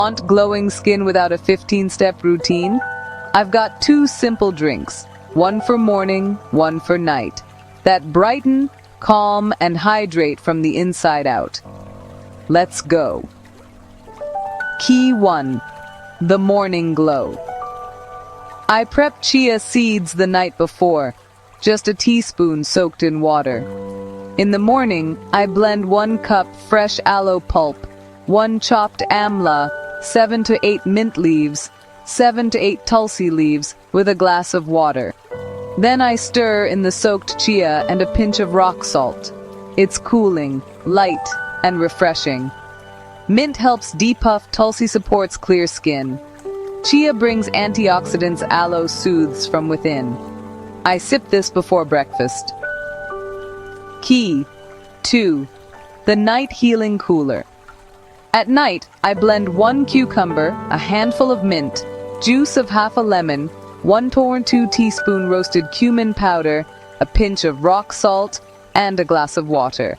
Want glowing skin without a 15-step routine? I've got two simple drinks, one for morning, one for night, that brighten, calm, and hydrate from the inside out. Let's go. Key 1. The morning glow. I prep chia seeds the night before, just a teaspoon soaked in water. In the morning, I blend 1 cup fresh aloe pulp, 1 chopped amla, 7 to 8 mint leaves, 7 to 8 tulsi leaves with a glass of water. Then I stir in the soaked chia and a pinch of rock salt. It's cooling, light, and refreshing. Mint helps depuff, tulsi supports clear skin. Chia brings antioxidants, aloe soothes from within. I sip this before breakfast. Key 2. The night healing cooler. At night, I blend 1 cucumber, a handful of mint, juice of half a lemon, 1 to 2 teaspoon roasted cumin powder, a pinch of rock salt, and a glass of water.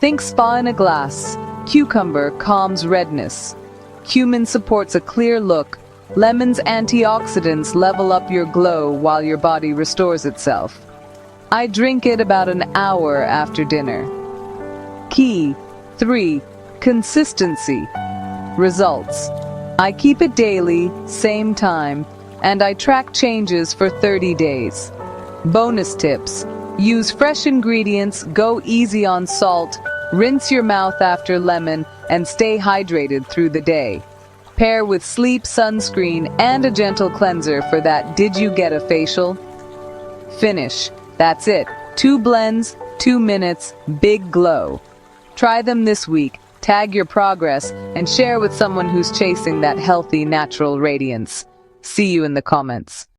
Think spa in a glass. Cucumber calms redness. Cumin supports a clear look. Lemon's antioxidants level up your glow while your body restores itself. I drink it about an hour after dinner. Key 3. Consistency. Results. I keep it daily, same time, and I track changes for 30 days. Bonus tips. Use fresh ingredients, go easy on salt, rinse your mouth after lemon, and stay hydrated through the day. Pair with sleep, sunscreen, and a gentle cleanser for that "did you get a facial?" Finish. That's it. 2 blends, 2 minutes, big glow. Try them this week, tag your progress, and share with someone who's chasing that healthy, natural radiance. See you in the comments.